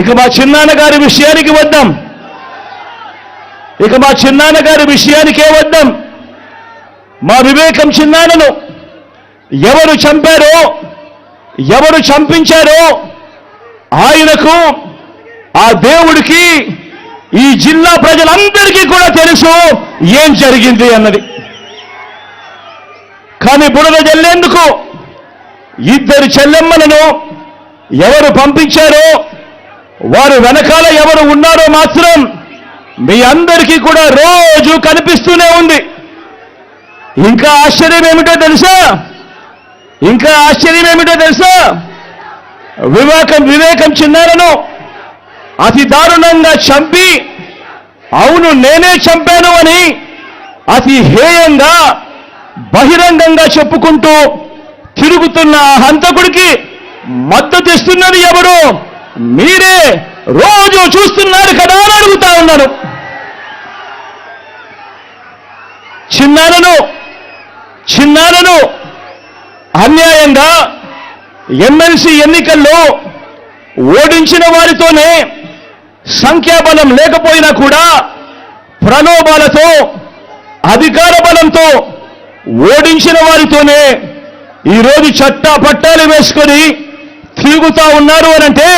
ఇక మా చిన్నాన్నగారి విషయానికి వద్దాం. ఇక మా చిన్నాన్నగారి విషయానికే వద్దాం. మా వివేకం చిన్నాన్నను ఎవరు చంపారో, ఎవరు చంపించారో ఆయనకు, ఆ దేవుడికి, ఈ జిల్లా ప్రజలందరికీ కూడా తెలుసు ఏం జరిగింది అన్నది. కానీ బురద జల్లేందుకు ఇద్దరు చెల్లెమ్మలను ఎవరు పంపించారో, వారు వెనకాల ఎవరు ఉన్నారో మాత్రం మీ అందరికీ కూడా రోజు కనిపిస్తూనే ఉంది. ఇంకా ఆశ్చర్యం ఏమిటో తెలుసా? వివేకం చిన్నారను అతి దారుణంగా చంపి, అవును నేనే చంపాను అని అతి హేయంగా బహిరంగంగా చెప్పుకుంటూ తిరుగుతున్న ఆ హంతకుడికి మద్దతు ఇస్తున్నది ఎవరు? మీరే. రోజు చూస్తున్నారు కదా అని అడుగుతా ఉన్నాను. చిన్నారను అన్యాయంగా ఎమ్మెల్సీ ఎన్నికల్లో ఓడించిన వారితోనే, సంఖ్యాబలం లేకపోయినా కూడా ప్రలోభాలతో, అధికార బలంతో ఓడించిన వారితోనే ఈరోజు చట్టా పట్టాలు వేసుకొని తిరుగుతా ఉన్నారు అనంటే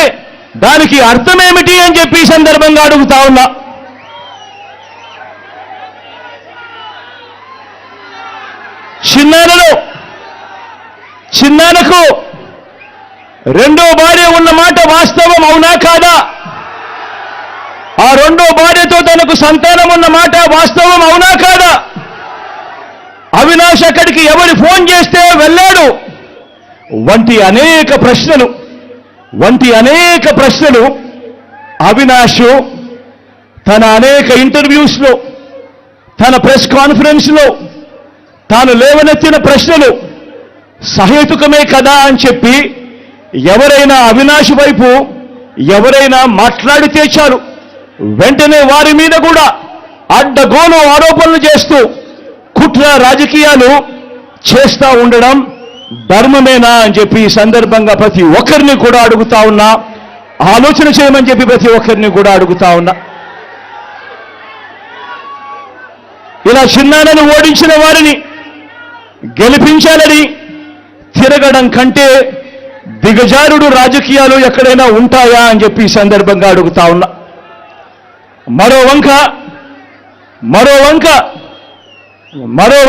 దానికి అర్థమేమిటి అని చెప్పి ఈ సందర్భంగా అడుగుతా ఉన్నా. చిన్నాన్నకు రెండో భార్య ఉన్న మాట వాస్తవం అవునా కాదా? ఆ రెండో భార్యతో తనకు సంతానం ఉన్న మాట వాస్తవం అవునా కాదా? అవినాష్ అక్కడికి ఎవరు ఫోన్ చేస్తే వెళ్ళాడు వంటి అనేక ప్రశ్నలు అవినాష్ తన అనేక ఇంటర్వ్యూస్లో, తన ప్రెస్ కాన్ఫరెన్స్లో తాను లేవనెత్తిన ప్రశ్నలు సహేతుకమే కదా అని చెప్పి ఎవరైనా అవినాష్ వైపు ఎవరైనా మాట్లాడితే చాలు వెంటనే వారి మీద కూడా అడ్డగోలు ఆరోపణలు చేస్తూ కుట్ర రాజకీయాలు చేస్తూ ఉండడం ధర్మమేనా అని చెప్పి ఈ సందర్భంగా ప్రతి ఒక్కరిని కూడా అడుగుతా ఉన్నా. ఆలోచన చేయమని చెప్పి ప్రతి ఒక్కరిని కూడా అడుగుతా ఉన్నా. ఇలా చిన్నాన్నను ఓడించిన వారిని గెలిపించాలని తిరగడం కంటే దిగజారుడు రాజకీయాలు ఎక్కడైనా ఉంటాయా అని చెప్పి ఈ సందర్భంగా అడుగుతా ఉన్నా. మరో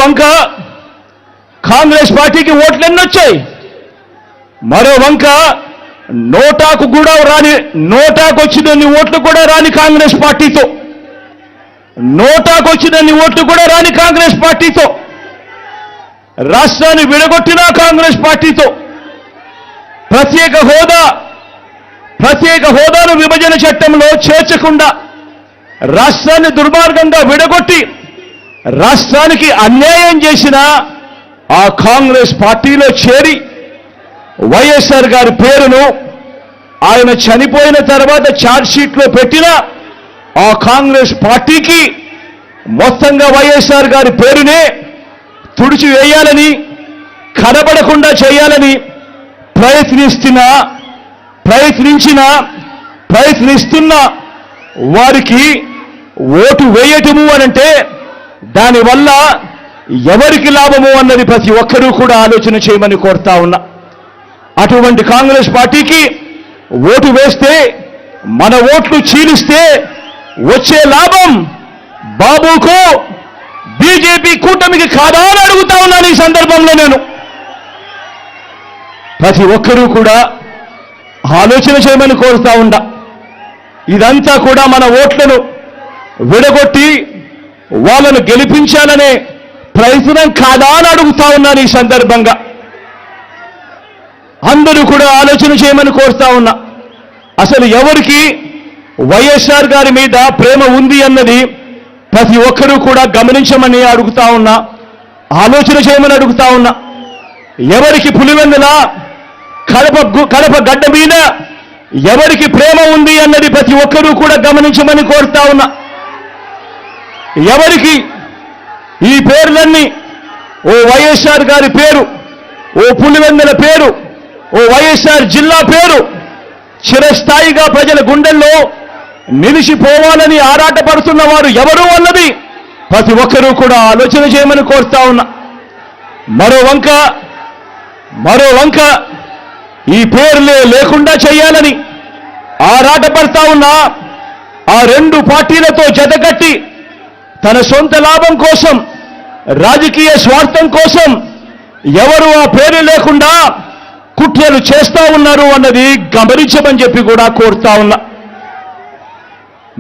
వంక కాంగ్రెస్ పార్టీకి ఓట్లు ఎన్నొచ్చాయి. మరో వంక నోటాకు వచ్చినన్ని ఓట్లు కూడా రాని కాంగ్రెస్ పార్టీతో, రాష్ట్రాన్ని విడగొట్టిన కాంగ్రెస్ పార్టీతో, ప్రత్యేక హోదాను విభజన చట్టంలో చేర్చకుండా రాష్ట్రాన్ని దుర్మార్గంగా విడగొట్టి రాష్ట్రానికి అన్యాయం చేసిన ఆ కాంగ్రెస్ పార్టీలో చేరి వైఎస్ఆర్ గారి పేరును ఆయన చనిపోయిన తర్వాత ఛార్జ్షీట్లో పెట్టిన ఆ కాంగ్రెస్ పార్టీకి మొత్తంగా వైఎస్ఆర్ గారి పేరునే తుడిచివేయాలని, కనబడకుండా చేయాలని ప్రయత్నిస్తున్న వారికి ఓటు వేయటము అనంటే దానివల్ల ఎవరికి లాభము అన్నది ప్రతి ఒక్కరూ కూడా ఆలోచన చేయమని కోరుతా ఉన్నా. అటువంటి కాంగ్రెస్ పార్టీకి ఓటు వేస్తే, మన ఓట్లు చీలిస్తే వచ్చే లాభం బాబుకు, బీజేపీ కూటమికి కాదా అని అడుగుతా ఉన్నాను. ఈ సందర్భంలో నేను ప్రతి ఒక్కరూ కూడా ఆలోచన చేయమని కోరుతా ఉన్నా. ఇదంతా కూడా మన ఓట్లను విడగొట్టి వాళ్ళను గెలిపించాలనే ప్రయత్నం కాదా అని అడుగుతా ఉన్నాను. ఈ సందర్భంగా అందరూ కూడా ఆలోచన చేయమని కోరుతా ఉన్నా. అసలు ఎవరికి వైఎస్ఆర్ గారి మీద ప్రేమ ఉంది అన్నది ప్రతి ఒక్కరూ కూడా గమనించమని అడుగుతా ఉన్నా, ఆలోచన చేయమని అడుగుతా ఉన్నా. ఎవరికి పులివెందుల కడప గడ్డ మీద ఎవరికి ప్రేమ ఉంది అన్నది ప్రతి ఒక్కరూ కూడా గమనించమని కోరుతా ఉన్నా. ఎవరికి ఈ పేర్లన్నీ, ఓ వైఎస్ఆర్ గారి పేరు, ఓ పులివెందుల పేరు, ఓ వైఎస్ఆర్ జిల్లా పేరు చిరస్థాయిగా ప్రజల గుండెల్లో నిలిచిపోవాలని ఆరాటపడుతున్న వారు ఎవరు అన్నది ప్రతి ఒక్కరూ కూడా ఆలోచన చేయమని కోరుతా ఉన్నా. మరో వంక ఈ పేర్లే లేకుండా చేయాలని ఆరాటపడతా ఉన్నా ఆ రెండు పార్టీలతో జతకట్టి తన సొంత లాభం కోసం, రాజకీయ స్వార్థం కోసం ఎవరు ఆ పేరు లేకుండా కుట్రలు చేస్తా ఉన్నారు అన్నది గమనించమని చెప్పి కూడా కోరుతా ఉన్నా.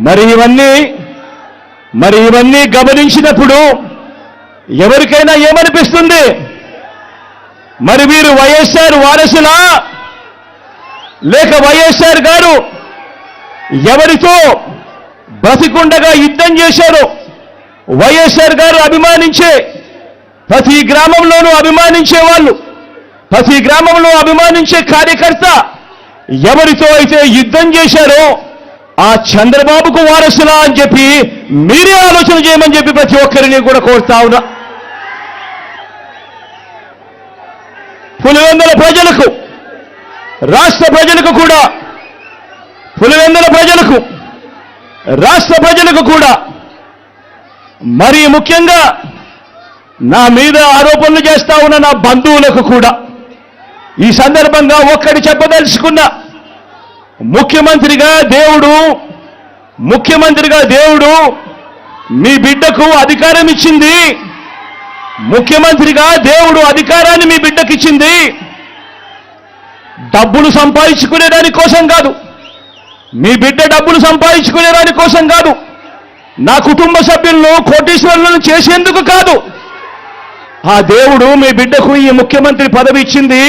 మరి ఇవన్నీ గమనించినప్పుడు ఎవరికైనా ఏమనిపిస్తుంది? మరి వీరు వైఎస్ఆర్ వారసులా, లేక వైఎస్ఆర్ గారు ఎవరితో బ్రతికుండగా యుద్ధం చేశారో, వైఎస్ఆర్ గారు అభిమానించే ప్రతి గ్రామంలోనూ అభిమానించే వాళ్ళు, ప్రతి గ్రామంలో అభిమానించే కార్యకర్త ఎవరితో అయితే యుద్ధం చేశారో ఆ చంద్రబాబుకు వారసులా అని చెప్పి మీరే ఆలోచన చేయమని చెప్పి ప్రతి ఒక్కరిని కూడా కోరుతా ఉన్నా. పులివెందుల ప్రజలకు, రాష్ట్ర ప్రజలకు కూడా, పులివెందుల ప్రజలకు, రాష్ట్ర ప్రజలకు కూడా, మరీ ముఖ్యంగా నా మీద ఆరోపణలు చేస్తా ఉన్న నా బంధువులకు కూడా ఈ సందర్భంగా ఒక్కటి చెప్పదలుచుకున్నా. ముఖ్యమంత్రిగా దేవుడు మీ బిడ్డకు అధికారం ఇచ్చింది. ముఖ్యమంత్రిగా దేవుడు అధికారాన్ని మీ బిడ్డకి ఇచ్చింది డబ్బులు సంపాదించుకునే దాని కోసం కాదు, మీ బిడ్డ డబ్బులు సంపాదించుకునే దాని కోసం కాదు, నా కుటుంబ సభ్యులను కోటీశ్వరులను చేసేందుకు కాదు. ఆ దేవుడు మీ బిడ్డకు ఈ ముఖ్యమంత్రి పదవి ఇచ్చింది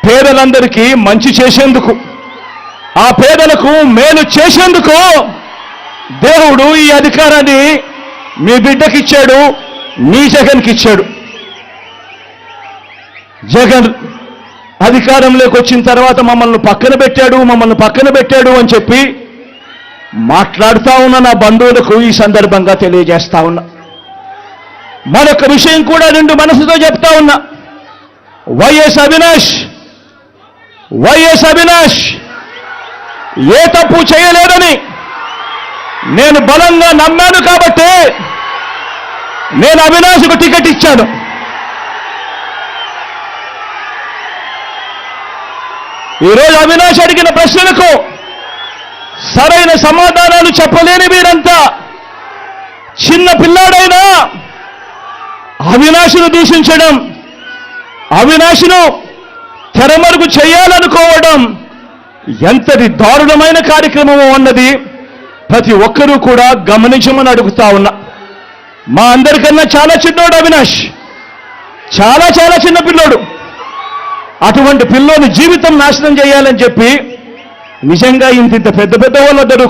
పేదలందరికీ మంచి చేసేందుకు, ఆ పేదలకు మేలు చేసేందుకు దేవుడు ఈ అధికారాన్ని మీ బిడ్డకిచ్చాడు, మీ జగన్కి ఇచ్చాడు. జగన్ అధికారంలోకి వచ్చిన తర్వాత మమ్మల్ని పక్కన పెట్టాడు అని చెప్పి మాట్లాడుతా ఉన్న నా బంధువులకు ఈ సందర్భంగా తెలియజేస్తా ఉన్నా. మరొక విషయం కూడా నిండు మనసుతో చెప్తా ఉన్నా. వైఎస్ అవినాష్ ఏ తప్పు చేయలేదని నేను బలంగా నమ్మాను కాబట్టి నేను అవినాష్కు టికెట్ ఇచ్చాను. ఈరోజు అవినాష్ అడిగిన ప్రశ్నలకు సరైన సమాధానాలు చెప్పలేని వీరంతా చిన్న పిల్లాడైనా అవినాష్ను దూషించడం, అవినాష్ను తెరమరుగు చేయాలనుకోవడం ఎంతటి దారుణమైన కార్యక్రమం అన్నది ప్రతి ఒక్కరూ కూడా గమనించమని అడుగుతా ఉన్నా. మా అందరికన్నా చాలా చిన్నోడు అవినాష్, చాలా చిన్న పిల్లోడు. అటువంటి పిల్లోని జీవితం నాశనం చేయాలని చెప్పి నిజంగా ఇంత పెద్ద వాళ్ళందరూ